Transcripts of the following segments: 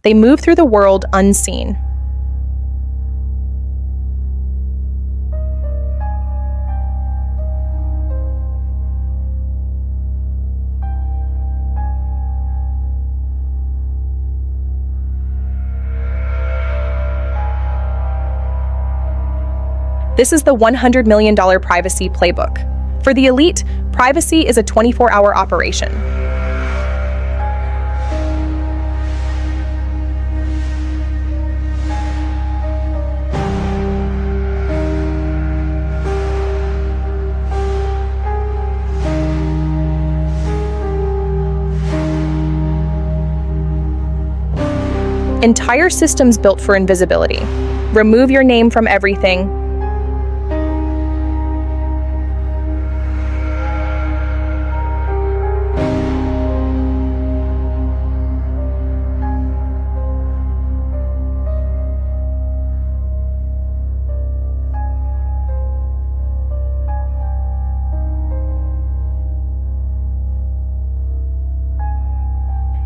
They move through the world unseen. This is the $100 million privacy playbook. For the elite, privacy is a 24-hour operation. Entire systems built for invisibility. Remove your name from everything.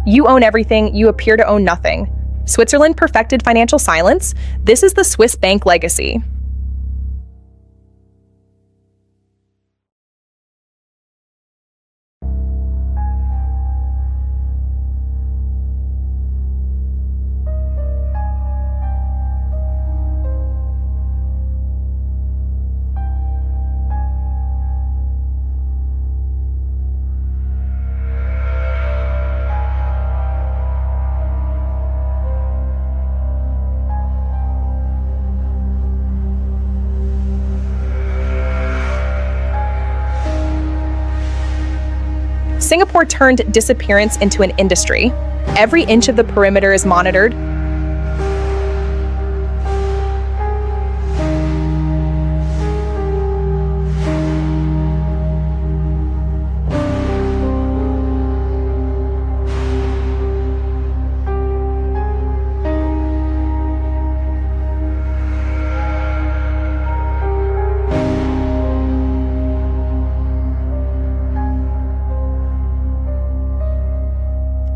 You own everything, you appear to own nothing. Switzerland perfected financial silence. This is the Swiss bank legacy. Singapore turned disappearance into an industry. Every inch of the perimeter is monitored.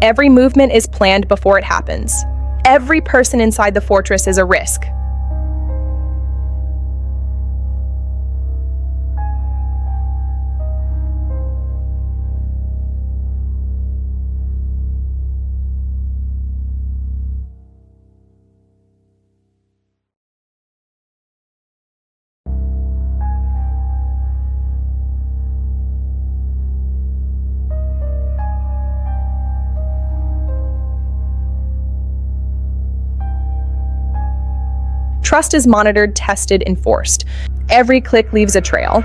Every movement is planned before it happens. Every person inside the fortress is a risk. Trust is monitored, tested, enforced. Every click leaves a trail.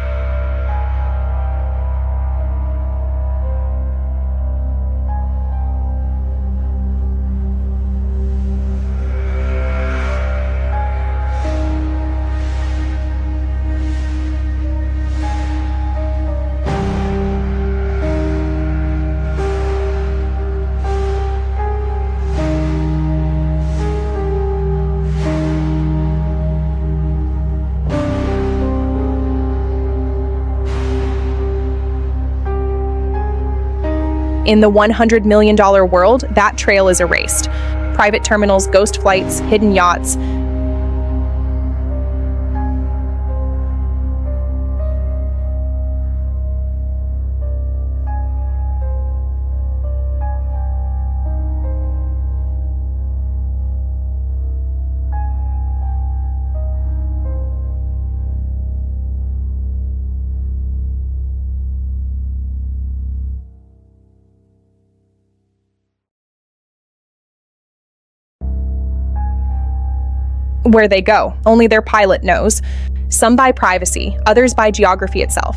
In the $100 million world, that trail is erased. Private terminals, ghost flights, hidden yachts. Where they go, only their pilot knows. Some by privacy, others by geography itself.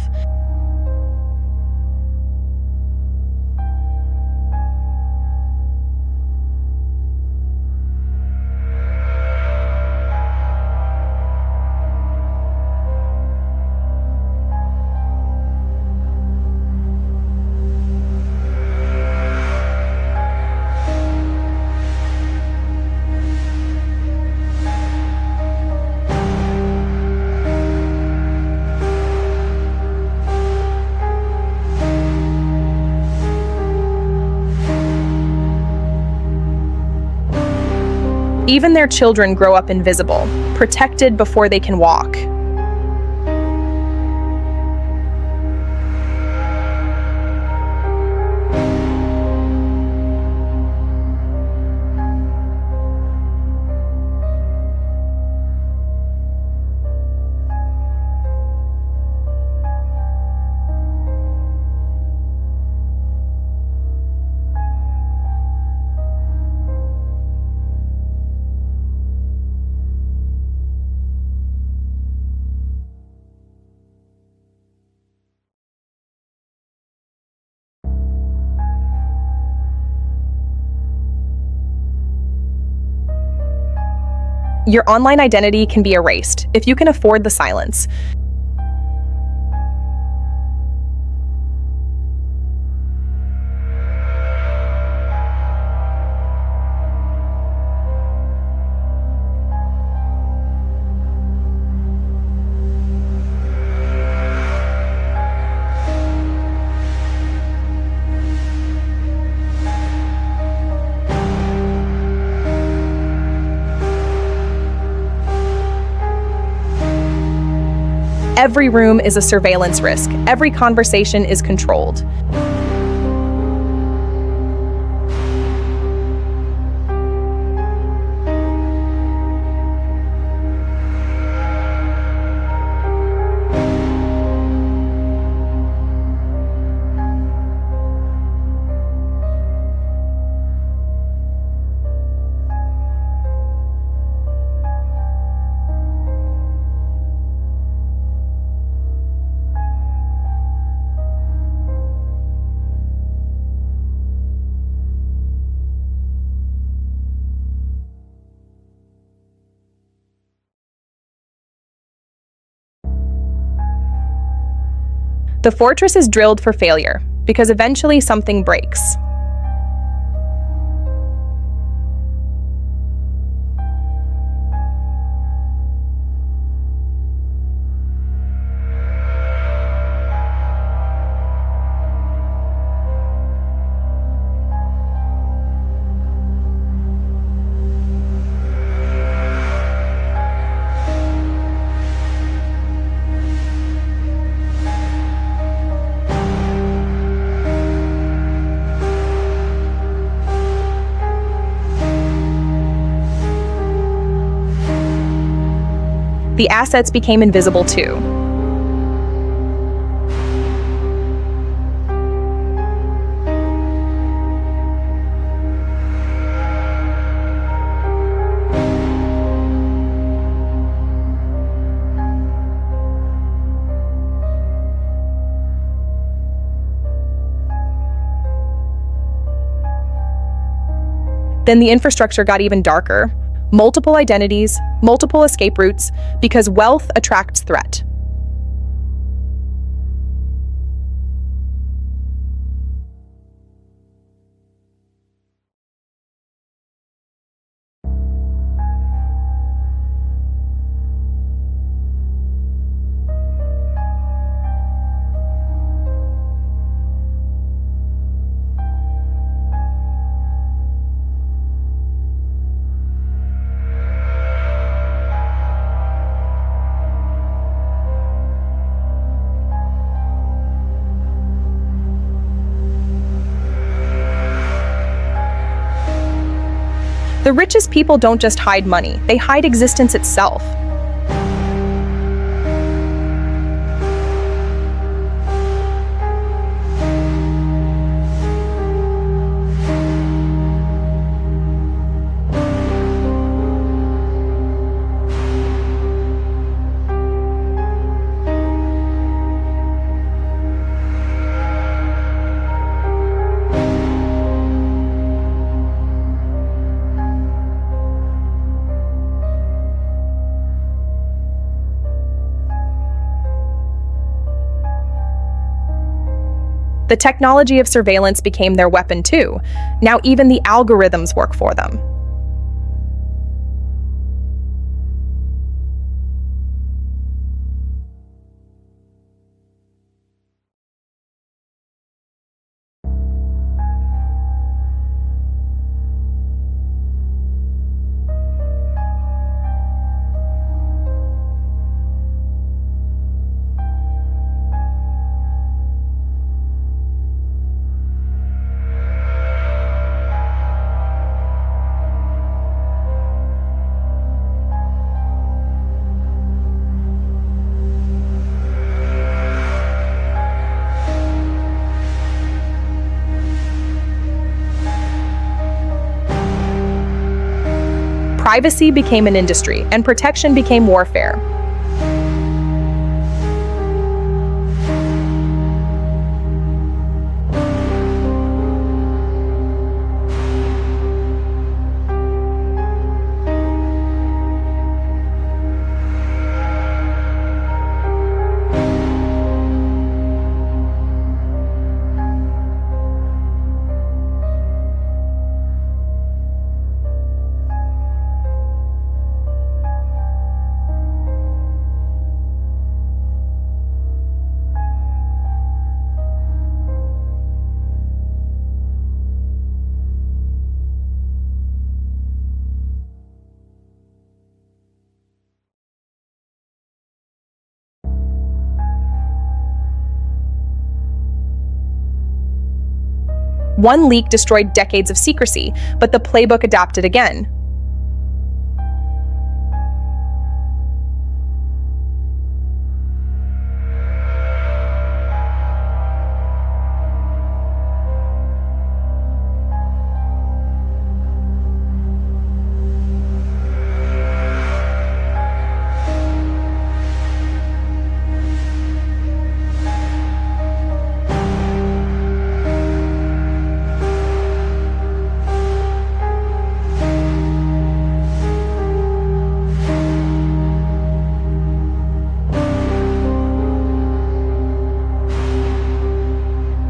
Even their children grow up invisible, protected before they can walk. Your online identity can be erased if you can afford the silence. Every room is a surveillance risk. Every conversation is controlled. The fortress is drilled for failure, because eventually something breaks. The assets became invisible too. Then the infrastructure got even darker. Multiple identities, multiple escape routes, because wealth attracts threat. The richest people don't just hide money, they hide existence itself. The technology of surveillance became their weapon too. Now even the algorithms work for them. Privacy became an industry, and protection became warfare. One leak destroyed decades of secrecy, but the playbook adapted again.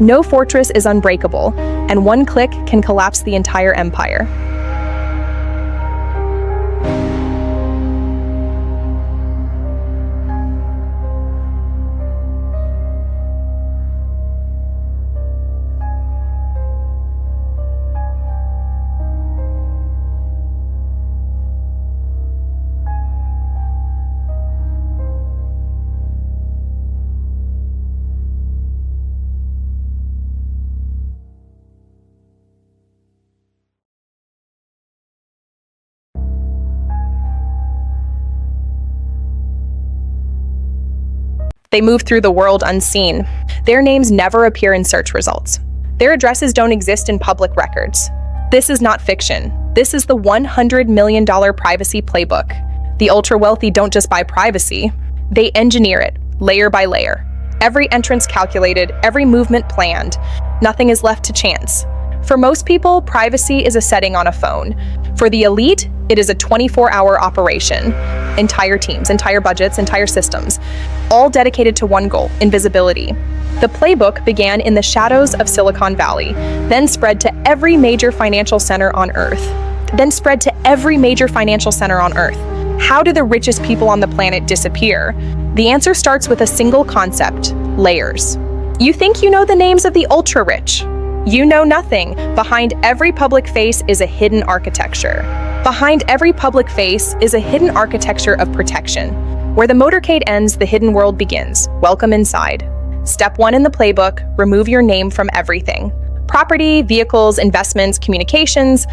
No fortress is unbreakable, and one click can collapse the entire empire. They move through the world unseen. Their names never appear in search results. Their addresses don't exist in public records. This is not fiction. This is the $100 million privacy playbook. The ultra-wealthy don't just buy privacy. They engineer it, layer by layer. Every entrance calculated, every movement planned. Nothing is left to chance. For most people, privacy is a setting on a phone. For the elite, it is a 24-hour operation. Entire teams, entire budgets, entire systems, all dedicated to one goal: invisibility. The playbook began in the shadows of Silicon Valley, then spread to every major financial center on Earth. How do the richest people on the planet disappear? The answer starts with a single concept: layers. You think you know the names of the ultra-rich. You know nothing. Behind every public face is a hidden architecture. Behind every public face is a hidden architecture of protection. Where the motorcade ends, the hidden world begins. Welcome inside. Step 1 in the playbook: remove your name from everything. Property, vehicles, investments, communications,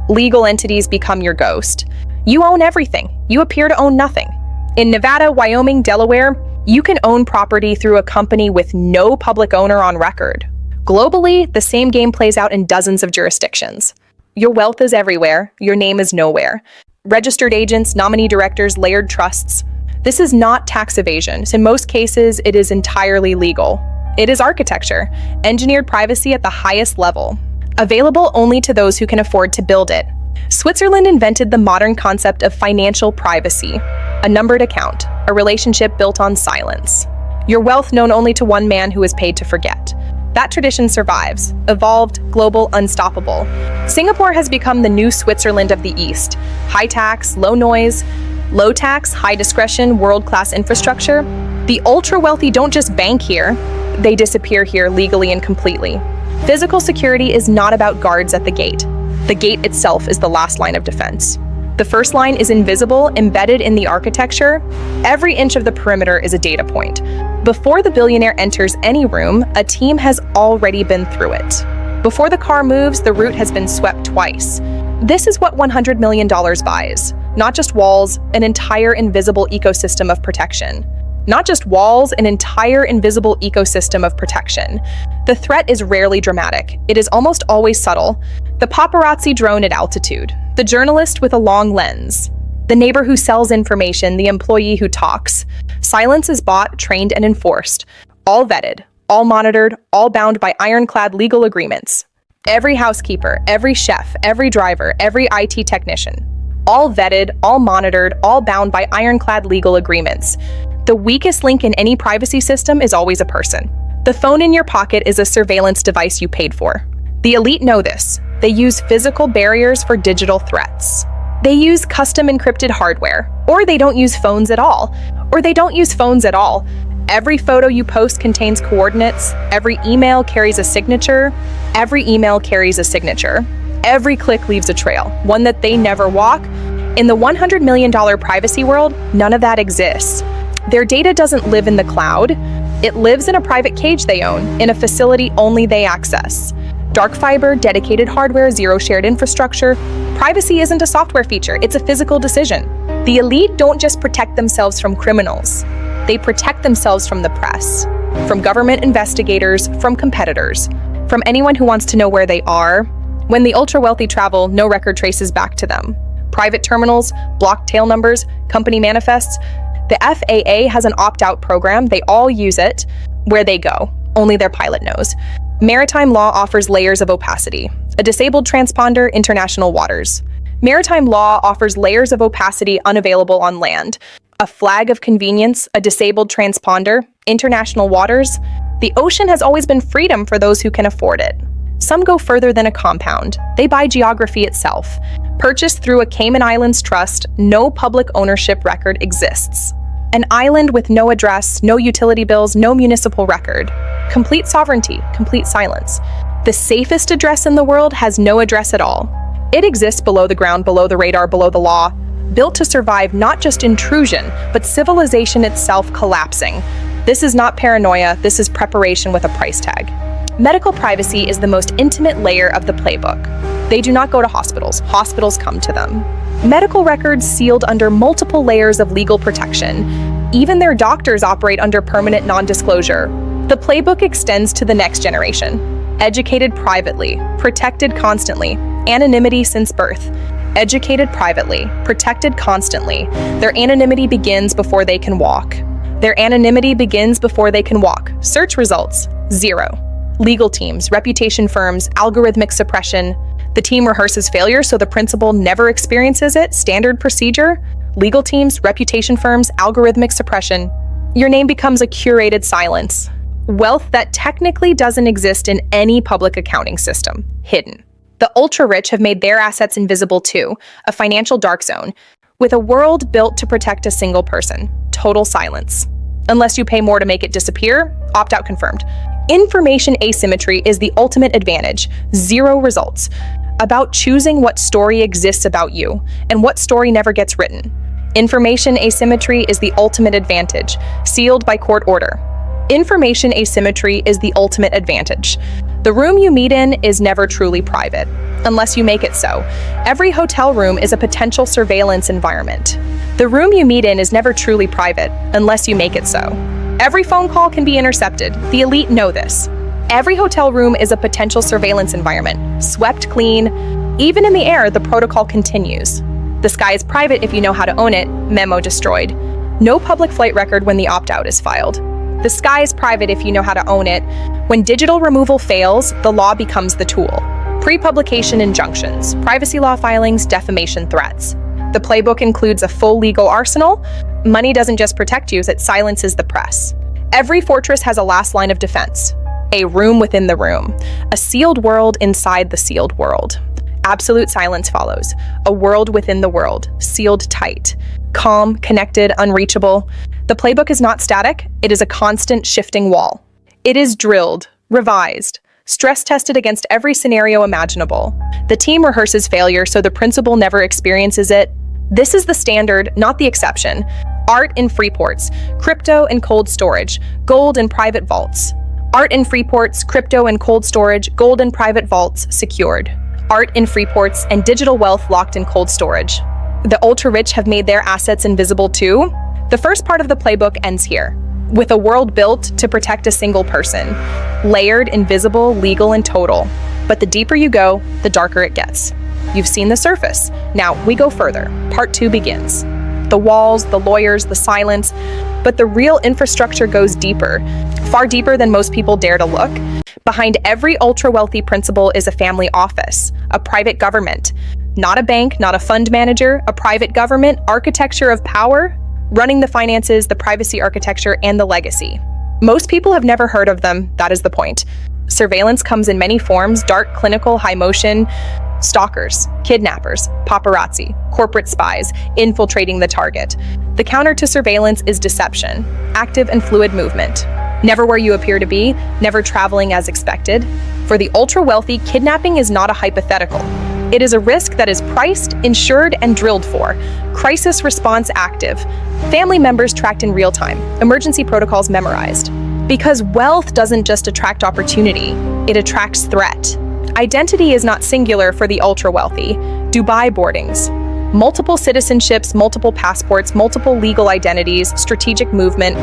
legal entities become your ghost. You own everything. You appear to own nothing. In Nevada, Wyoming, Delaware, you can own property through a company with no public owner on record. Globally, the same game plays out in dozens of jurisdictions. Your wealth is everywhere, your name is nowhere. Registered agents, nominee directors, layered trusts. This is not tax evasion. In most cases, it is entirely legal. It is architecture, engineered privacy at the highest level, available only to those who can afford to build it. Switzerland invented the modern concept of financial privacy, a numbered account, a relationship built on silence. Your wealth known only to one man who is paid to forget. That tradition survives, evolved, global, unstoppable. Singapore has become the new Switzerland of the East. High tax, low noise, low tax, high discretion, world-class infrastructure. The ultra-wealthy don't just bank here, they disappear here legally and completely. Physical security is not about guards at the gate. The gate itself is the last line of defense. The first line is invisible, embedded in the architecture. Every inch of the perimeter is a data point. Before the billionaire enters any room, a team has already been through it. Before the car moves, the route has been swept twice. This is what $100 million buys. Not just walls, an entire invisible ecosystem of protection. Not just walls, an entire invisible ecosystem of protection. The threat is rarely dramatic. It is almost always subtle. The paparazzi drone at altitude. The journalist with a long lens. The neighbor who sells information, the employee who talks. Silence is bought, trained, and enforced. All vetted, all monitored, all bound by ironclad legal agreements. Every housekeeper, every chef, every driver, every IT technician. All vetted, all monitored, all bound by ironclad legal agreements. The weakest link in any privacy system is always a person. The phone in your pocket is a surveillance device you paid for. The elite know this. They use physical barriers for digital threats. They use custom encrypted hardware, or they don't use phones at all, Every photo you post contains coordinates. Every email carries a signature. Every click leaves a trail, one that they never walk. In the $100 million privacy world, none of that exists. Their data doesn't live in the cloud. It lives in a private cage they own, in a facility only they access. Dark fiber, dedicated hardware, zero shared infrastructure. Privacy isn't a software feature, it's a physical decision. The elite don't just protect themselves from criminals. They protect themselves from the press, from government investigators, from competitors, from anyone who wants to know where they are. When the ultra-wealthy travel, no record traces back to them. Private terminals, blocked tail numbers, company manifests. The FAA has an opt-out program. They all use it where they go. Only their pilot knows. Maritime law offers layers of opacity. A disabled transponder, international waters. Maritime law offers layers of opacity unavailable on land. A flag of convenience, a disabled transponder, international waters. The ocean has always been freedom for those who can afford it. Some go further than a compound. They buy geography itself. Purchased through a Cayman Islands trust, no public ownership record exists. An island with no address, no utility bills, no municipal record. Complete sovereignty, complete silence. The safest address in the world has no address at all. It exists below the ground, below the radar, below the law, built to survive not just intrusion, but civilization itself collapsing. This is not paranoia, this is preparation with a price tag. Medical privacy is the most intimate layer of the playbook. They do not go to hospitals, hospitals come to them. Medical records sealed under multiple layers of legal protection. Even their doctors operate under permanent non-disclosure. The playbook extends to the next generation. Educated privately, protected constantly, anonymity since birth. Educated privately, protected constantly. Their anonymity begins before they can walk. Search results, 0. Legal teams, reputation firms, algorithmic suppression. The team rehearses failure so the principal never experiences it. Standard procedure. Legal teams, reputation firms, algorithmic suppression. Your name becomes a curated silence. Wealth that technically doesn't exist in any public accounting system. Hidden. The ultra-rich have made their assets invisible too, a financial dark zone, with a world built to protect a single person. Total silence. Unless you pay more to make it disappear, opt-out confirmed. Information asymmetry is the ultimate advantage. 0 results. About choosing what story exists about you, and what story never gets written. Information asymmetry is the ultimate advantage, sealed by court order. Information asymmetry is the ultimate advantage. The room you meet in is never truly private, unless you make it so. Every hotel room is a potential surveillance environment. The room you meet in is never truly private, unless you make it so. Every phone call can be intercepted. The elite know this. Every hotel room is a potential surveillance environment, swept clean. Even in the air, the protocol continues. The sky is private if you know how to own it. Memo destroyed. No public flight record when the opt-out is filed. The sky is private if you know how to own it. When digital removal fails, the law becomes the tool. Pre-publication injunctions, privacy law filings, defamation threats. The playbook includes a full legal arsenal. Money doesn't just protect you, it silences the press. Every fortress has a last line of defense. A room within the room. A sealed world inside the sealed world. Absolute silence follows. A world within the world, sealed tight. Calm, connected, unreachable. The playbook is not static, it is a constant shifting wall. It is drilled, revised, stress-tested against every scenario imaginable. The team rehearses failure so the principal never experiences it. This is the standard, not the exception. Art in free ports, crypto and cold storage, gold in private vaults. Art in free ports, crypto and cold storage, gold in private vaults, secured. Art in free ports and digital wealth locked in cold storage. The ultra-rich have made their assets invisible too. The first part of the playbook ends here, with a world built to protect a single person. Layered, invisible, legal, and total. But the deeper you go, the darker it gets. You've seen the surface. Now we go further. Part 2 begins. The walls, the lawyers, the silence, but the real infrastructure goes deeper, far deeper than most people dare to look. Behind every ultra-wealthy principal is a family office, a private government. Not a bank, not a fund manager, a private government, architecture of power, running the finances, the privacy architecture, and the legacy. Most people have never heard of them, that is the point. Surveillance comes in many forms: dark, clinical, high motion, stalkers, kidnappers, paparazzi, corporate spies, infiltrating the target. The counter to surveillance is deception, active and fluid movement. Never where you appear to be, never traveling as expected. For the ultra-wealthy, kidnapping is not a hypothetical. It is a risk that is priced, insured, and drilled for. Crisis response active. Family members tracked in real time. Emergency protocols memorized. Because wealth doesn't just attract opportunity, it attracts threat. Identity is not singular for the ultra-wealthy. Dubai boardings. Multiple citizenships, multiple passports, multiple legal identities, strategic movement.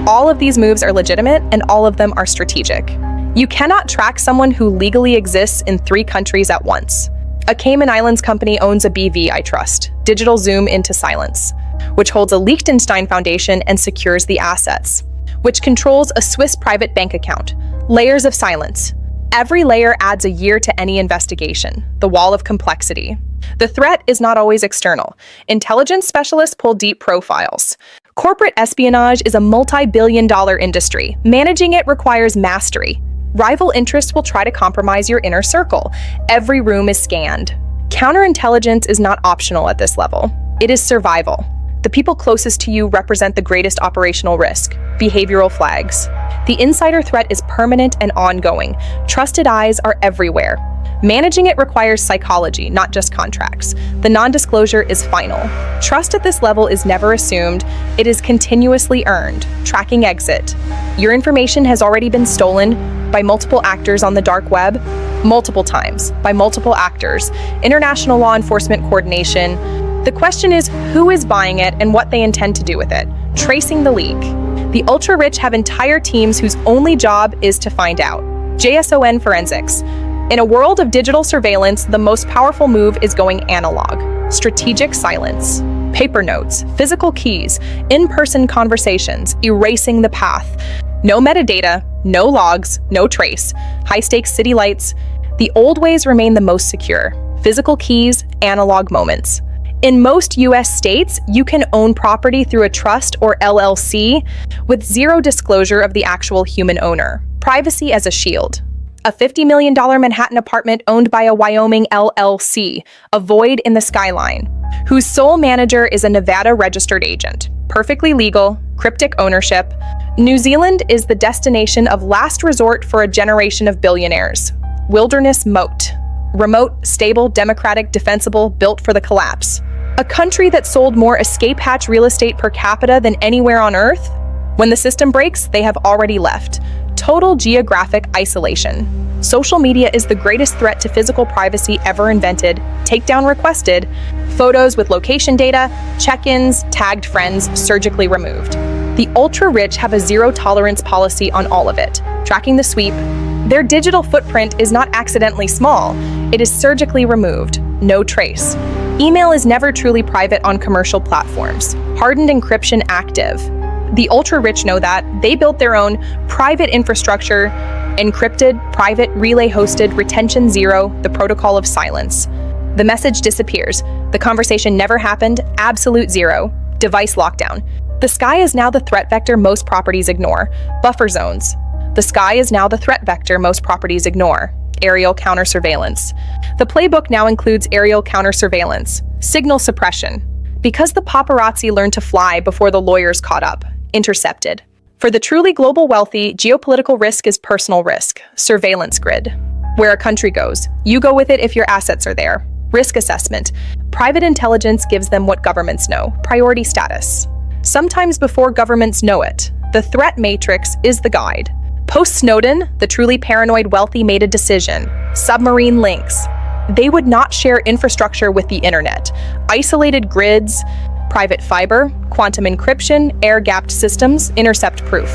All of these moves are legitimate, and all of them are strategic. You cannot track someone who legally exists in 3 countries at once. A Cayman Islands company owns a BV, I trust, digital zoom into silence, which holds a Liechtenstein foundation and secures the assets, which controls a Swiss private bank account. Layers of silence. Every layer adds a year to any investigation, the wall of complexity. The threat is not always external. Intelligence specialists pull deep profiles. Corporate espionage is a multi-billion-dollar industry. Managing it requires mastery. Rival interests will try to compromise your inner circle. Every room is scanned. Counterintelligence is not optional at this level. It is survival. The people closest to you represent the greatest operational risk, behavioral flags. The insider threat is permanent and ongoing. Trusted eyes are everywhere. Managing it requires psychology, not just contracts. The non-disclosure is final. Trust at this level is never assumed. It is continuously earned. Tracking exit. Your information has already been stolen by multiple actors on the dark web, multiple times, by multiple actors. International law enforcement coordination. The question is who is buying it and what they intend to do with it. Tracing the leak. The ultra-rich have entire teams whose only job is to find out. JSON forensics. In a world of digital surveillance, the most powerful move is going analog. Strategic silence. Paper notes, physical keys, in-person conversations, erasing the path. No metadata, no logs, no trace. High-stakes city lights. The old ways remain the most secure. Physical keys, analog moments. In most US states, you can own property through a trust or LLC with zero disclosure of the actual human owner. Privacy as a shield. A $50 million Manhattan apartment owned by a Wyoming LLC, a void in the skyline, whose sole manager is a Nevada registered agent. Perfectly legal, cryptic ownership. New Zealand is the destination of last resort for a generation of billionaires. Wilderness moat. Remote, stable, democratic, defensible, built for the collapse. A country that sold more escape hatch real estate per capita than anywhere on Earth? When the system breaks, they have already left. Total geographic isolation. Social media is the greatest threat to physical privacy ever invented. Takedown requested. Photos with location data, check-ins, tagged friends, surgically removed. The ultra-rich have a zero-tolerance policy on all of it. Tracking the sweep. Their digital footprint is not accidentally small. It is surgically removed. No trace. Email is never truly private on commercial platforms. Hardened encryption active. The ultra-rich know that. They built their own private infrastructure, encrypted, private, relay-hosted, retention zero, the protocol of silence. The message disappears. The conversation never happened, absolute zero. Device lockdown. The sky is now the threat vector most properties ignore. Buffer zones. The sky is now the threat vector most properties ignore. Aerial counter-surveillance. The playbook now includes aerial counter-surveillance. Signal suppression. Because the paparazzi learned to fly before the lawyers caught up. Intercepted. For the truly global wealthy, geopolitical risk is personal risk. Surveillance grid. Where a country goes, you go with it if your assets are there. Risk assessment. Private intelligence gives them what governments know. Priority status. Sometimes before governments know it, the threat matrix is the guide. Post-Snowden, the truly paranoid wealthy made a decision. Submarine links. They would not share infrastructure with the internet. Isolated grids, private fiber, quantum encryption, air-gapped systems, intercept proof.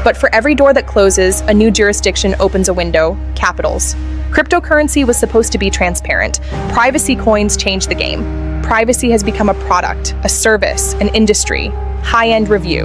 But for every door that closes, a new jurisdiction opens a window, capitals. Cryptocurrency was supposed to be transparent. Privacy coins changed the game. Privacy has become a product, a service, an industry. High-end review.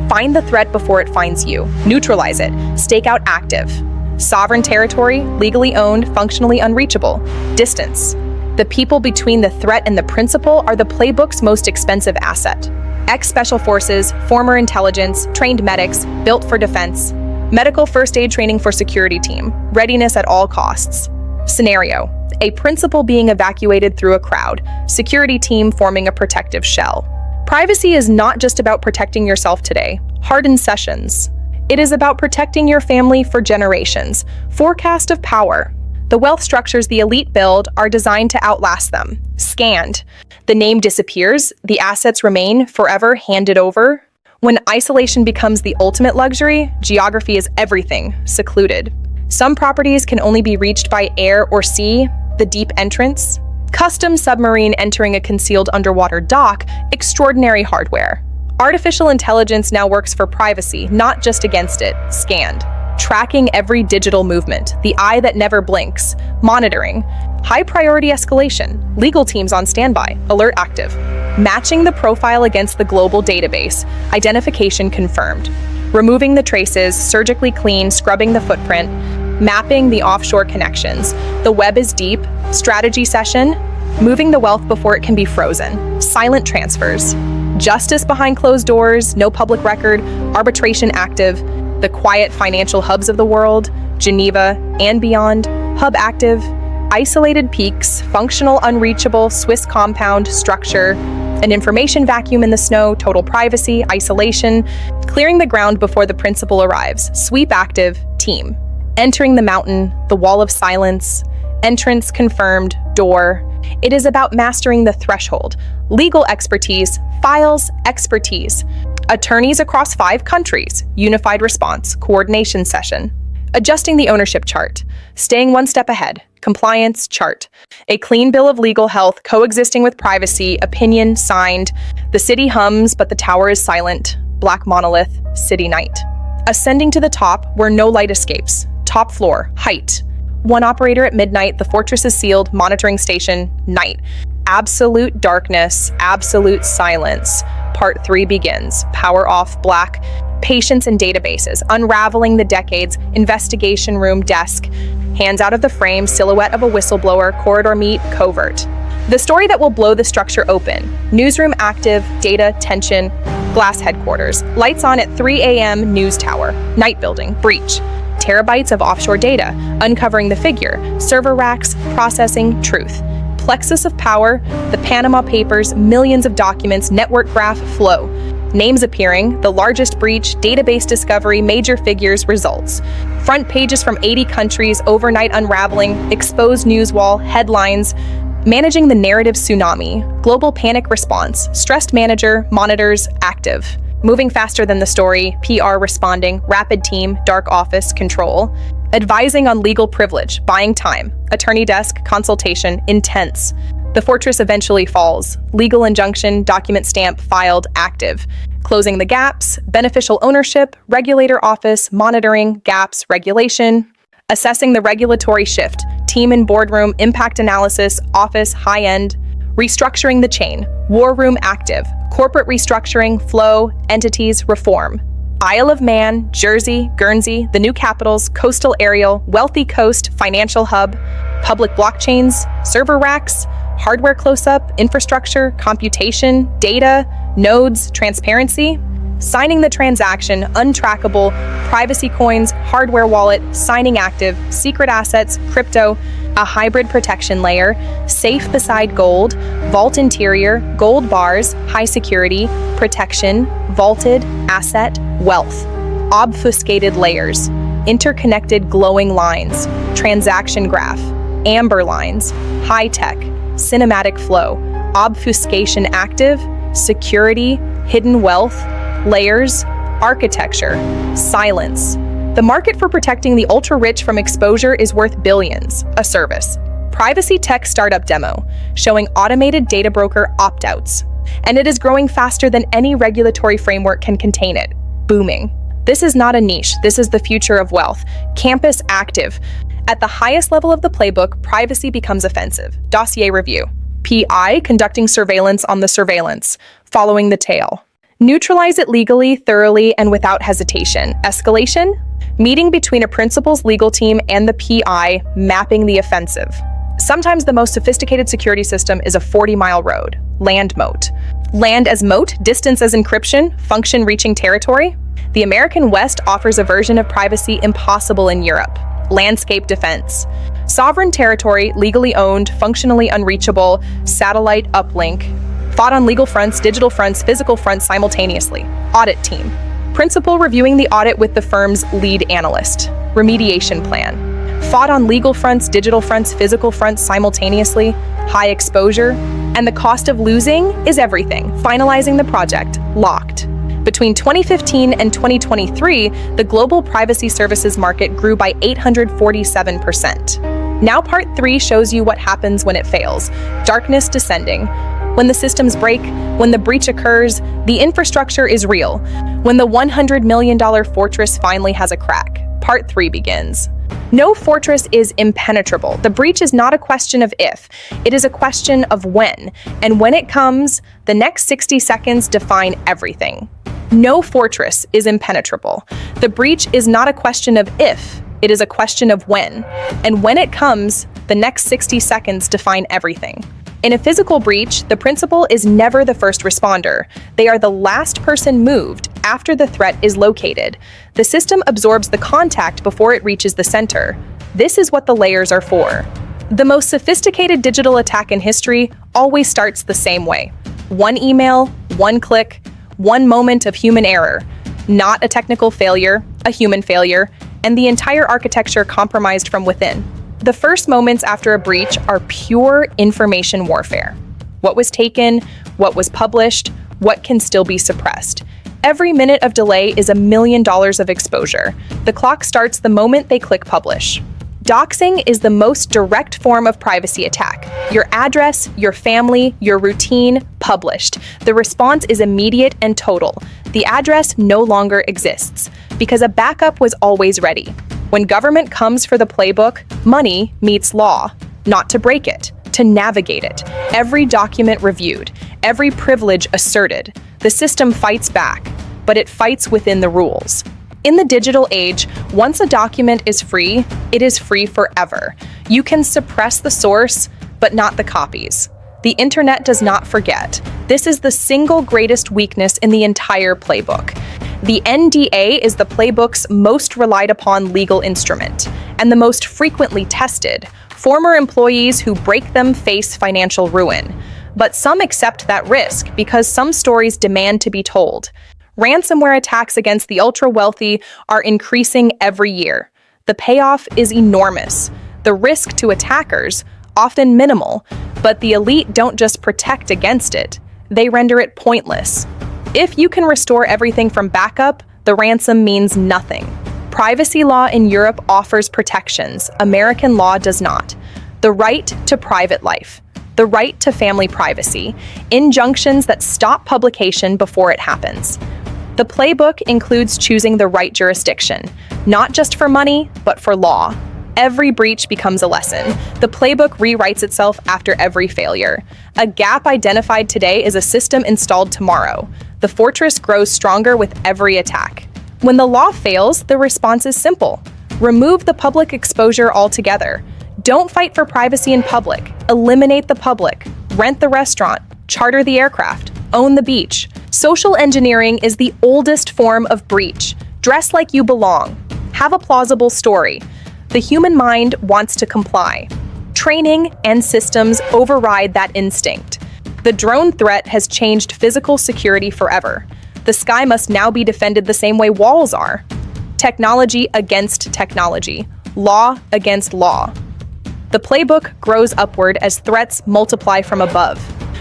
Find the threat before it finds you. Neutralize it. Stake out active. Sovereign territory, legally owned, functionally unreachable. Distance. The people between the threat and the principal are the Playbook's most expensive asset. Ex-special forces, former intelligence, trained medics, built for defense. Medical first aid training for security team. Readiness at all costs. Scenario. A principal being evacuated through a crowd. Security team forming a protective shell. Privacy is not just about protecting yourself today. Hardened sessions. It is about protecting your family for generations. Forecast of power. The wealth structures the elite build are designed to outlast them. Scanned. The name disappears, the assets remain forever handed over. When isolation becomes the ultimate luxury, geography is everything, secluded. Some properties can only be reached by air or sea, the deep entrance. Custom submarine entering a concealed underwater dock, extraordinary hardware. Artificial intelligence now works for privacy, not just against it, scanned. Tracking every digital movement, the eye that never blinks. Monitoring. High priority escalation. Legal teams on standby, alert active. Matching the profile against the global database. Identification confirmed. Removing the traces, surgically clean, scrubbing the footprint. Mapping the offshore connections. The web is deep. Strategy session. Moving the wealth before it can be frozen. Silent transfers. Justice behind closed doors, no public record, arbitration active. The quiet financial hubs of the world, Geneva and beyond, hub active, isolated peaks, functional unreachable, Swiss compound, structure, an information vacuum in the snow, total privacy, isolation, clearing the ground before the principal arrives, sweep active, team, entering the mountain, the wall of silence, entrance confirmed, door. It is about mastering the threshold, legal expertise, files, expertise. Attorneys across 5 countries, unified response, coordination session. Adjusting the ownership chart, staying one step ahead, compliance chart. A clean bill of legal health coexisting with privacy, opinion signed. The city hums, but the tower is silent. Black monolith, city night. Ascending to the top where no light escapes. Top floor, height. One operator at midnight, the fortress is sealed, monitoring station, night. Absolute darkness, absolute silence. Part 3 begins. Power off, black. Patience and databases. Unraveling the decades. Investigation room, desk. Hands out of the frame, silhouette of a whistleblower, corridor meet, covert. The story that will blow the structure open. Newsroom active, data, tension, glass headquarters. Lights on at 3 a.m., news tower. Night building, breach. Terabytes of offshore data. Uncovering the figure. Server racks, processing, truth. Plexus of power, the Panama Papers, millions of documents, network graph, flow. Names appearing, the largest breach, database discovery, major figures, results. Front pages from 80 countries, overnight unraveling, exposed news wall, headlines. Managing the narrative tsunami, global panic response, stressed manager, monitors, active. Moving faster than the story, PR responding, rapid team, dark office, control. Advising on legal privilege, buying time, attorney desk, consultation, intense. The fortress eventually falls. Legal injunction, document stamp, filed, active. Closing the gaps, beneficial ownership, regulator office, monitoring, gaps, regulation. Assessing the regulatory shift, team and boardroom, impact analysis, office, high-end. Restructuring the chain, war room active, corporate restructuring, flow, entities, reform. Isle of Man, Jersey, Guernsey, the new capitals, coastal aerial, wealthy coast, financial hub, public blockchains, server racks, hardware close-up, infrastructure, computation, data, nodes, transparency. Signing the transaction, untrackable, privacy coins, hardware wallet, signing active, secret assets, crypto, a hybrid protection layer, safe beside gold, vault interior, gold bars, high security, protection, vaulted, asset, wealth, obfuscated layers, interconnected glowing lines, transaction graph, amber lines, high tech, cinematic flow, obfuscation active, security, hidden wealth, layers, architecture, silence. The market for protecting the ultra-rich from exposure is worth billions, a service. Privacy tech startup demo, showing automated data broker opt-outs. And it is growing faster than any regulatory framework can contain it. Booming. This is not a niche, this is the future of wealth. Campus active. At the highest level of the playbook, privacy becomes offensive. Dossier review. PI conducting surveillance on the surveillance, following the tail. Neutralize it legally, thoroughly, and without hesitation. Escalation. Meeting between a principal's legal team and the PI, mapping the offensive. Sometimes the most sophisticated security system is a 40-mile road. Land moat. Land as moat, distance as encryption, function reaching territory. The American West offers a version of privacy impossible in Europe. Landscape defense. Sovereign territory, legally owned, functionally unreachable, satellite uplink. Fought on legal fronts, digital fronts, physical fronts simultaneously. Audit team. Principal reviewing the audit with the firm's lead analyst. Remediation plan. Fought on legal fronts, digital fronts, physical fronts simultaneously. High exposure. And the cost of losing is everything. Finalizing the project. Locked. Between 2015 and 2023, the global privacy services market grew by 847%. Now part 3 shows you what happens when it fails. Darkness descending. When the systems break, when the breach occurs, the infrastructure is real. When the $100 million fortress finally has a crack, part 3 begins. No fortress is impenetrable. The breach is not a question of if, it is a question of when. And when it comes, the next 60 seconds define everything. No fortress is impenetrable. The breach is not a question of if, it is a question of when. And when it comes, the next 60 seconds define everything. In a physical breach, the principal is never the first responder. They are the last person moved after the threat is located. The system absorbs the contact before it reaches the center. This is what the layers are for. The most sophisticated digital attack in history always starts the same way. One email, one click, one moment of human error. Not a technical failure, a human failure, and the entire architecture compromised from within. The first moments after a breach are pure information warfare. What was taken, what was published, what can still be suppressed. Every minute of delay is $1 million of exposure. The clock starts the moment they click publish. Doxing is the most direct form of privacy attack. Your address, your family, your routine, published. The response is immediate and total. The address no longer exists, because a backup was always ready. When government comes for the playbook, money meets law, not to break it, to navigate it. Every document reviewed, every privilege asserted. The system fights back, but it fights within the rules. In the digital age, once a document is free, it is free forever. You can suppress the source, but not the copies. The internet does not forget. This is the single greatest weakness in the entire playbook. The NDA is the playbook's most relied upon legal instrument, and the most frequently tested. Former employees who break them face financial ruin. But some accept that risk because some stories demand to be told. Ransomware attacks against the ultra-wealthy are increasing every year. The payoff is enormous. The risk to attackers, often minimal, but the elite don't just protect against it, they render it pointless. If you can restore everything from backup, the ransom means nothing. Privacy law in Europe offers protections, American law does not. The right to private life, the right to family privacy, injunctions that stop publication before it happens. The playbook includes choosing the right jurisdiction, not just for money, but for law. Every breach becomes a lesson. The playbook rewrites itself after every failure. A gap identified today is a system installed tomorrow. The fortress grows stronger with every attack. When the law fails, the response is simple. Remove the public exposure altogether. Don't fight for privacy in public. Eliminate the public. Rent the restaurant. Charter the aircraft. Own the beach. Social engineering is the oldest form of breach. Dress like you belong. Have a plausible story. The human mind wants to comply. Training and systems override that instinct. The drone threat has changed physical security forever. The sky must now be defended the same way walls are. Technology against technology. Law against law. The playbook grows upward as threats multiply from above.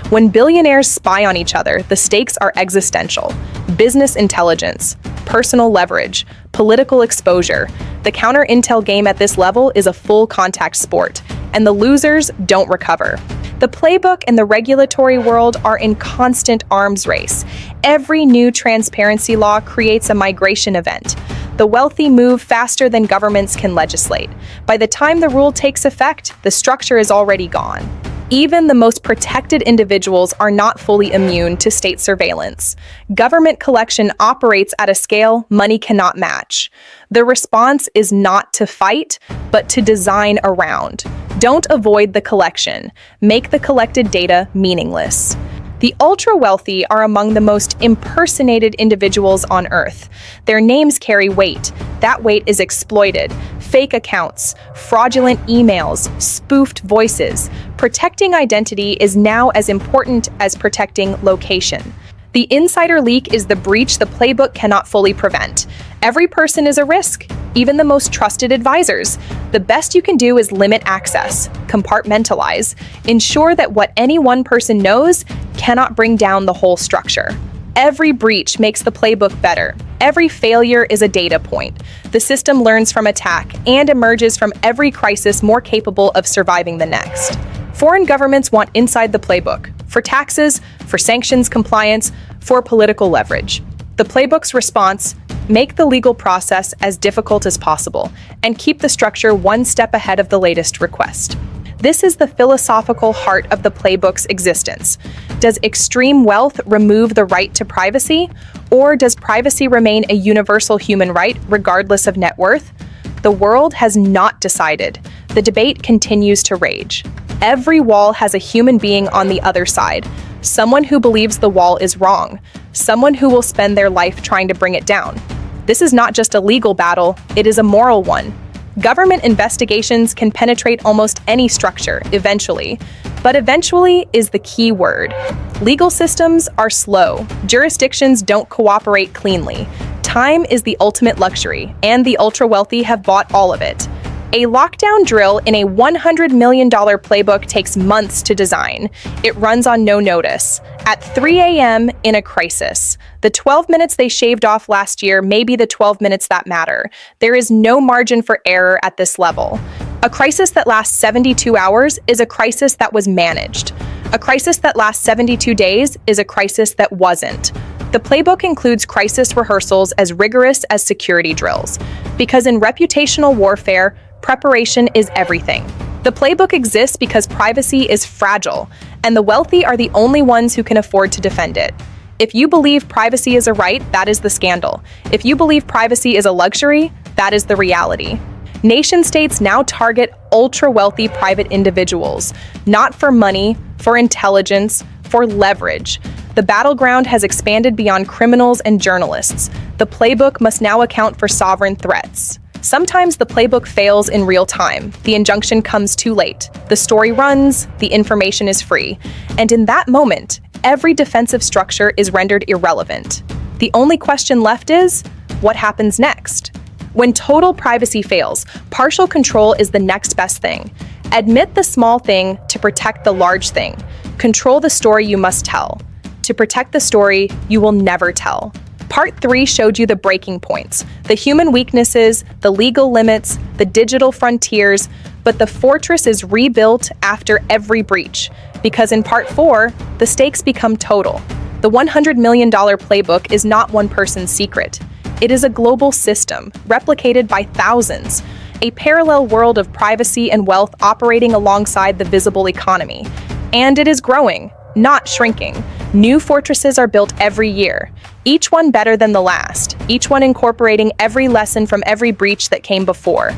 When billionaires spy on each other, the stakes are existential. Business intelligence, personal leverage, political exposure. The counter-intel game at this level is a full-contact sport, and the losers don't recover. The playbook and the regulatory world are in constant arms race. Every new transparency law creates a migration event. The wealthy move faster than governments can legislate. By the time the rule takes effect, the structure is already gone. Even the most protected individuals are not fully immune to state surveillance. Government collection operates at a scale money cannot match. The response is not to fight, but to design around. Don't avoid the collection. Make the collected data meaningless. The ultra-wealthy are among the most impersonated individuals on Earth. Their names carry weight. That weight is exploited. Fake accounts, fraudulent emails, spoofed voices. Protecting identity is now as important as protecting location. The insider leak is the breach the playbook cannot fully prevent. Every person is a risk, even the most trusted advisors. The best you can do is limit access, compartmentalize, ensure that what any one person knows cannot bring down the whole structure. Every breach makes the playbook better. Every failure is a data point. The system learns from attack and emerges from every crisis more capable of surviving the next. Foreign governments want inside the playbook, for taxes, for sanctions compliance, for political leverage. The playbook's response: make the legal process as difficult as possible and keep the structure one step ahead of the latest request. This is the philosophical heart of the playbook's existence. Does extreme wealth remove the right to privacy? Or does privacy remain a universal human right regardless of net worth? The world has not decided. The debate continues to rage. Every wall has a human being on the other side. Someone who believes the wall is wrong. Someone who will spend their life trying to bring it down. This is not just a legal battle, it is a moral one. Government investigations can penetrate almost any structure, eventually. But eventually is the key word. Legal systems are slow. Jurisdictions don't cooperate cleanly. Time is the ultimate luxury, and the ultra-wealthy have bought all of it. A lockdown drill in a $100 million playbook takes months to design. It runs on no notice. At 3 a.m. in a crisis. The 12 minutes they shaved off last year may be the 12 minutes that matter. There is no margin for error at this level. A crisis that lasts 72 hours is a crisis that was managed. A crisis that lasts 72 days is a crisis that wasn't. The playbook includes crisis rehearsals as rigorous as security drills, because in reputational warfare, preparation is everything. The playbook exists because privacy is fragile, and the wealthy are the only ones who can afford to defend it. If you believe privacy is a right, that is the scandal. If you believe privacy is a luxury, that is the reality. Nation-states now target ultra-wealthy private individuals, not for money, for intelligence, for leverage. The battleground has expanded beyond criminals and journalists. The playbook must now account for sovereign threats. Sometimes the playbook fails in real time. The injunction comes too late. The story runs, the information is free. And in that moment, every defensive structure is rendered irrelevant. The only question left is, what happens next? When total privacy fails, partial control is the next best thing. Admit the small thing to protect the large thing. Control the story you must tell. To protect the story you will never tell. Part 3 showed you the breaking points, the human weaknesses, the legal limits, the digital frontiers, but the fortress is rebuilt after every breach, because in Part 4, the stakes become total. The $100 million playbook is not one person's secret. It is a global system, replicated by thousands, a parallel world of privacy and wealth operating alongside the visible economy. And it is growing, not shrinking. New fortresses are built every year, each one better than the last, each one incorporating every lesson from every breach that came before.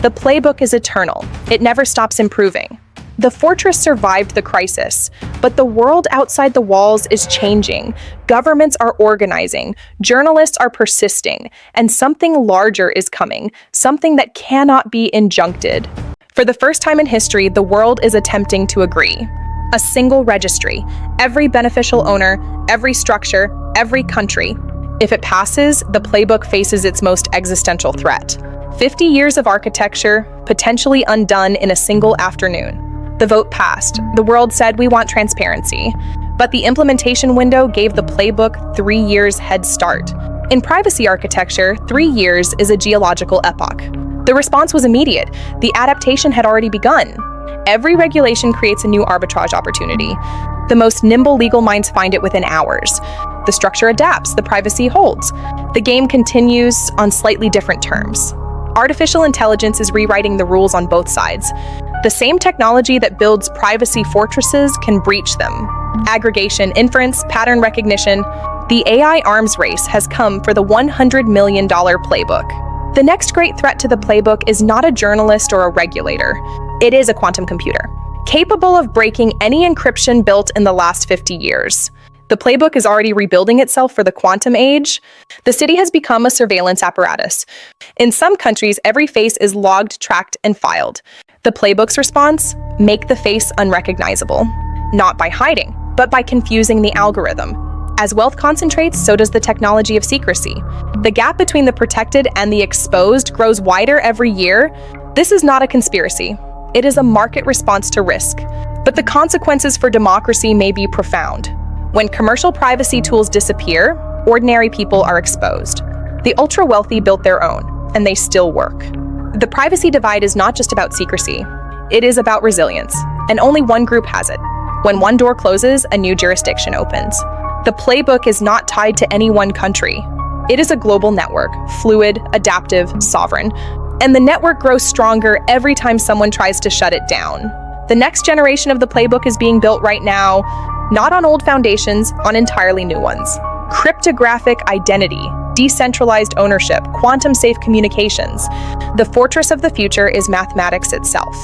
The playbook is eternal. It never stops improving. The fortress survived the crisis, but the world outside the walls is changing. Governments are organizing, journalists are persisting, and something larger is coming, something that cannot be injuncted. For the first time in history, the world is attempting to agree. A single registry, every beneficial owner, every structure, every country. If it passes, the playbook faces its most existential threat. 50 years of architecture, potentially undone in a single afternoon. The vote passed. The world said we want transparency. But the implementation window gave the playbook 3 years head start. In privacy architecture, 3 years is a geological epoch. The response was immediate. The adaptation had already begun. Every regulation creates a new arbitrage opportunity. The most nimble legal minds find it within hours. The structure adapts, the privacy holds. The game continues on slightly different terms. Artificial intelligence is rewriting the rules on both sides. The same technology that builds privacy fortresses can breach them. Aggregation, inference, pattern recognition. The AI arms race has come for the $100 million playbook. The next great threat to the playbook is not a journalist or a regulator. It is a quantum computer, capable of breaking any encryption built in the last 50 years. The playbook is already rebuilding itself for the quantum age. The city has become a surveillance apparatus. In some countries, every face is logged, tracked, and filed. The playbook's response? Make the face unrecognizable. Not by hiding, but by confusing the algorithm. As wealth concentrates, so does the technology of secrecy. The gap between the protected and the exposed grows wider every year. This is not a conspiracy. It is a market response to risk. But the consequences for democracy may be profound. When commercial privacy tools disappear, ordinary people are exposed. The ultra-wealthy built their own, and they still work. The privacy divide is not just about secrecy. It is about resilience, and only one group has it. When one door closes, a new jurisdiction opens. The playbook is not tied to any one country. It is a global network, fluid, adaptive, sovereign. And the network grows stronger every time someone tries to shut it down. The next generation of the playbook is being built right now, not on old foundations, on entirely new ones. Cryptographic identity, decentralized ownership, quantum-safe communications. The fortress of the future is mathematics itself.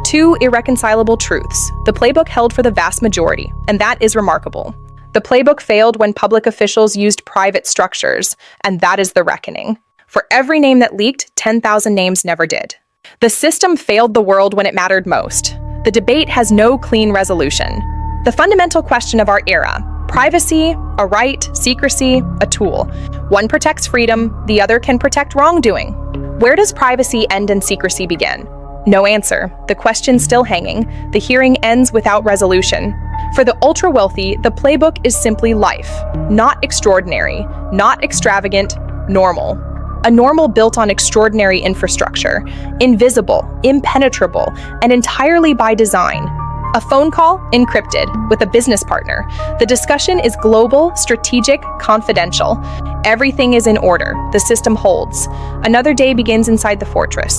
Two irreconcilable truths. The playbook held for the vast majority, and that is remarkable. The playbook failed when public officials used private structures, and that is the reckoning. For every name that leaked, 10,000 names never did. The system failed the world when it mattered most. The debate has no clean resolution. The fundamental question of our era: privacy, a right, secrecy, a tool. One protects freedom, the other can protect wrongdoing. Where does privacy end and secrecy begin? No answer. The question still hanging. The hearing ends without resolution. For the ultra-wealthy, the playbook is simply life. Not extraordinary, not extravagant, normal. A normal built on extraordinary infrastructure, invisible, impenetrable, and entirely by design. A phone call, encrypted, with a business partner. The discussion is global, strategic, confidential. Everything is in order. The system holds. Another day begins inside the fortress.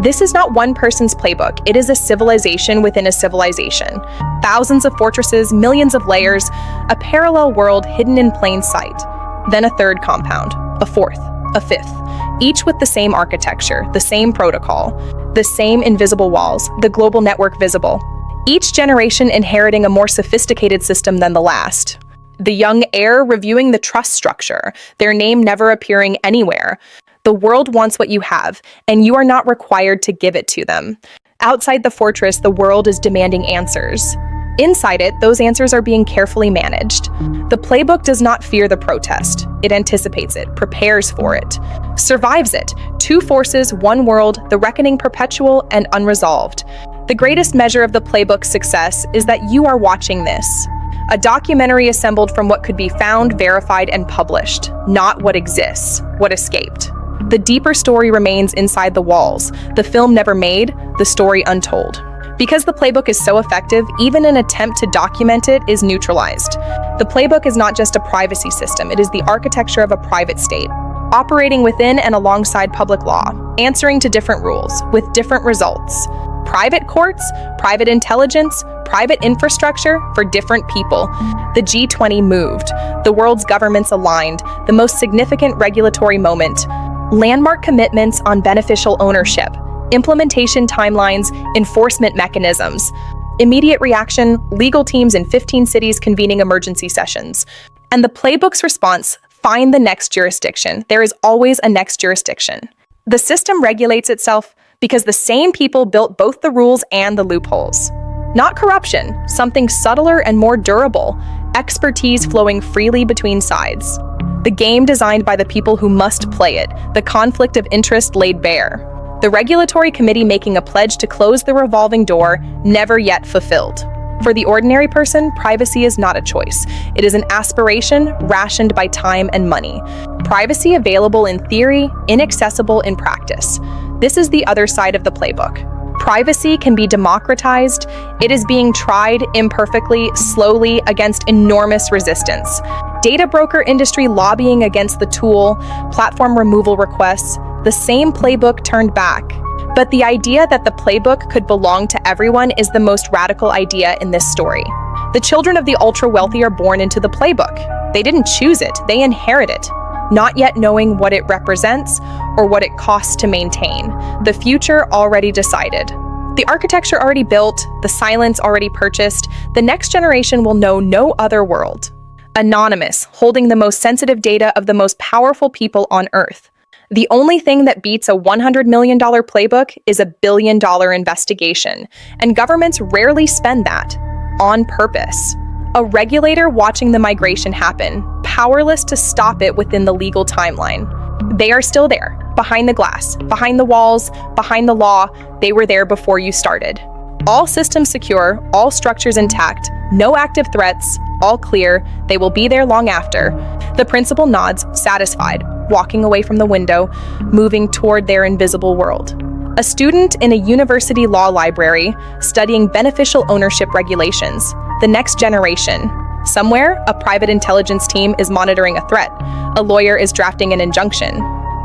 This is not one person's playbook. It is a civilization within a civilization. Thousands of fortresses, millions of layers, a parallel world hidden in plain sight. Then a third compound, a fourth, a fifth, each with the same architecture, the same protocol, the same invisible walls, the global network visible. Each generation inheriting a more sophisticated system than the last. The young heir reviewing the trust structure, their name never appearing anywhere. The world wants what you have, and you are not required to give it to them. Outside the fortress, the world is demanding answers. Inside it, those answers are being carefully managed. The playbook does not fear the protest. It anticipates it, prepares for it, survives it. Two forces, one world, the reckoning perpetual and unresolved. The greatest measure of the playbook's success is that you are watching this. A documentary assembled from what could be found, verified, and published, not what exists, what escaped. The deeper story remains inside the walls, the film never made, the story untold. Because the playbook is so effective, even an attempt to document it is neutralized. The playbook is not just a privacy system, it is the architecture of a private state, operating within and alongside public law, answering to different rules, with different results. Private courts, private intelligence, private infrastructure for different people. The G20 moved, the world's governments aligned, the most significant regulatory moment. Landmark commitments on beneficial ownership, implementation timelines, enforcement mechanisms. Immediate reaction, legal teams in 15 cities convening emergency sessions. And the playbook's response: find the next jurisdiction. There is always a next jurisdiction. The system regulates itself because the same people built both the rules and the loopholes. Not corruption, something subtler and more durable, expertise flowing freely between sides. The game designed by the people who must play it, the conflict of interest laid bare. The regulatory committee making a pledge to close the revolving door, never yet fulfilled. For the ordinary person, privacy is not a choice. It is an aspiration rationed by time and money. Privacy available in theory, inaccessible in practice. This is the other side of the playbook. Privacy can be democratized. It is being tried imperfectly, slowly, against enormous resistance. Data broker industry lobbying against the tool, platform removal requests, the same playbook turned back. But the idea that the playbook could belong to everyone is the most radical idea in this story. The children of the ultra-wealthy are born into the playbook. They didn't choose it, they inherit it, not yet knowing what it represents or what it costs to maintain. The future already decided. The architecture already built, the silence already purchased. The next generation will know no other world. Anonymous, holding the most sensitive data of the most powerful people on Earth. The only thing that beats a $100 million playbook is a $1 billion investigation, and governments rarely spend that on purpose. A regulator watching the migration happen, powerless to stop it within the legal timeline. They are still there, behind the glass, behind the walls, behind the law. They were there before you started. All systems secure, all structures intact, no active threats, all clear. They will be there long after. The principal nods, satisfied, walking away from the window, moving toward their invisible world. A student in a university law library, studying beneficial ownership regulations. The next generation. Somewhere, a private intelligence team is monitoring a threat. A lawyer is drafting an injunction.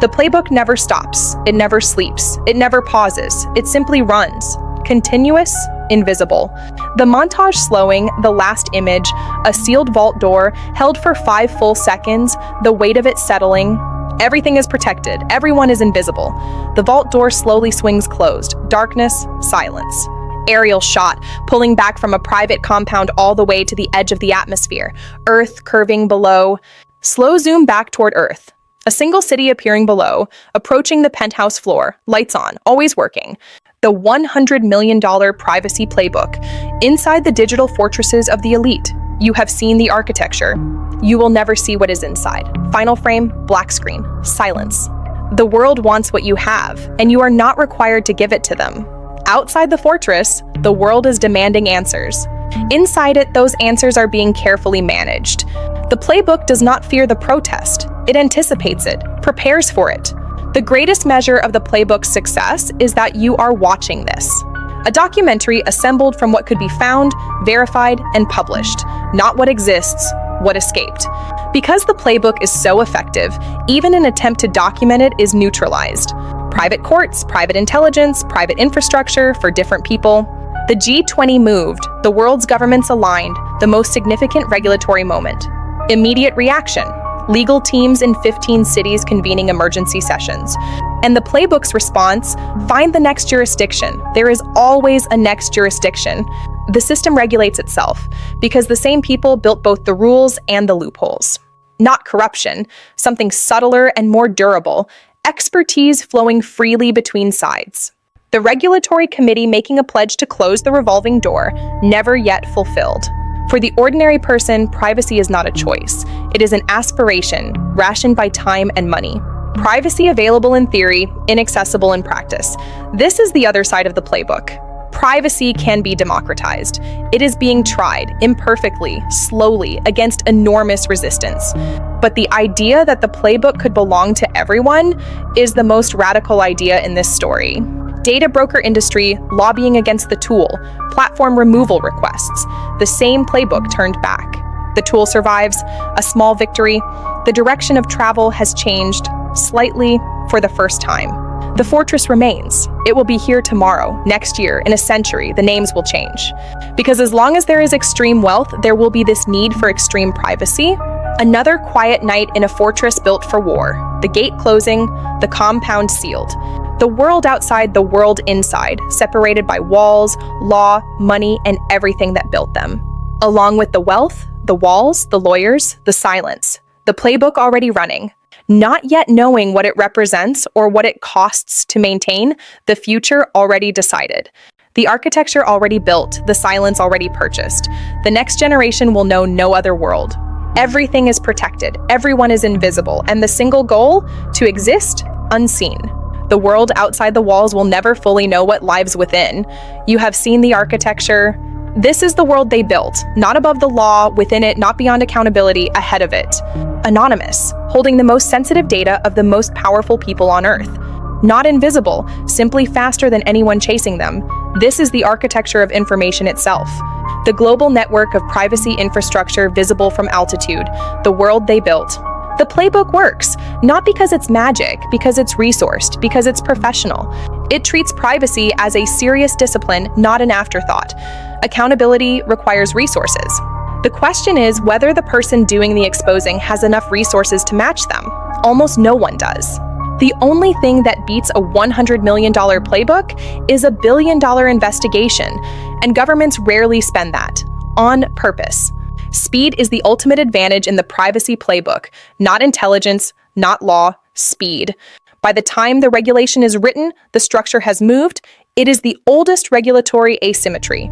The playbook never stops. It never sleeps. It never pauses. It simply runs. Continuous, invisible. The montage slowing, the last image, a sealed vault door, held for 5 full seconds, the weight of it settling. Everything is protected. Everyone is invisible. The vault door slowly swings closed. Darkness, silence. Aerial shot, pulling back from a private compound all the way to the edge of the atmosphere. Earth curving below. Slow zoom back toward Earth. A single city appearing below, approaching the penthouse floor. Lights on, always working. The $100 million privacy playbook. Inside the digital fortresses of the elite. You have seen the architecture. You will never see what is inside. Final frame, black screen, silence. The world wants what you have, and you are not required to give it to them. Outside the fortress, the world is demanding answers. Inside it, those answers are being carefully managed. The playbook does not fear the protest. It anticipates it, prepares for it. The greatest measure of the playbook's success is that you are watching this. A documentary assembled from what could be found, verified, and published, not what exists, what escaped. Because the playbook is so effective, even an attempt to document it is neutralized. Private courts, private intelligence, private infrastructure for different people. The G20 moved, the world's governments aligned, the most significant regulatory moment. Immediate reaction. Legal teams in 15 cities convening emergency sessions. And the playbook's response, find the next jurisdiction. There is always a next jurisdiction. The system regulates itself, because the same people built both the rules and the loopholes. Not corruption, something subtler and more durable, expertise flowing freely between sides. The regulatory committee making a pledge to close the revolving door, never yet fulfilled. For the ordinary person, privacy is not a choice. It is an aspiration, rationed by time and money. Privacy available in theory, inaccessible in practice. This is the other side of the playbook. Privacy can be democratized. It is being tried, imperfectly, slowly, against enormous resistance. But the idea that the playbook could belong to everyone is the most radical idea in this story. Data broker industry lobbying against the tool, platform removal requests. The same playbook turned back. The tool survives, a small victory. The direction of travel has changed, slightly, for the first time. The fortress remains. It will be here tomorrow, next year, in a century. The names will change. Because as long as there is extreme wealth, there will be this need for extreme privacy. Another quiet night in a fortress built for war. The gate closing, the compound sealed. The world outside, the world inside, separated by walls, law, money, and everything that built them. Along with the wealth, the walls, the lawyers, the silence. The playbook already running. Not yet knowing what it represents or what it costs to maintain, the future already decided. The architecture already built, the silence already purchased. The next generation will know no other world. Everything is protected, everyone is invisible, and the single goal, to exist unseen. The world outside the walls will never fully know what lives within. You have seen the architecture. This is the world they built, not above the law, within it, not beyond accountability, ahead of it. Anonymous, holding the most sensitive data of the most powerful people on Earth. Not invisible, simply faster than anyone chasing them. This is the architecture of information itself. The global network of privacy infrastructure visible from altitude, the world they built. The playbook works, not because it's magic, because it's resourced, because it's professional. It treats privacy as a serious discipline, not an afterthought. Accountability requires resources. The question is whether the person doing the exposing has enough resources to match them. Almost no one does. The only thing that beats a $100 million playbook is a $1 billion investigation, and governments rarely spend that, on purpose. Speed is the ultimate advantage in the privacy playbook, not intelligence, not law, speed. By the time the regulation is written, the structure has moved. It is the oldest regulatory asymmetry.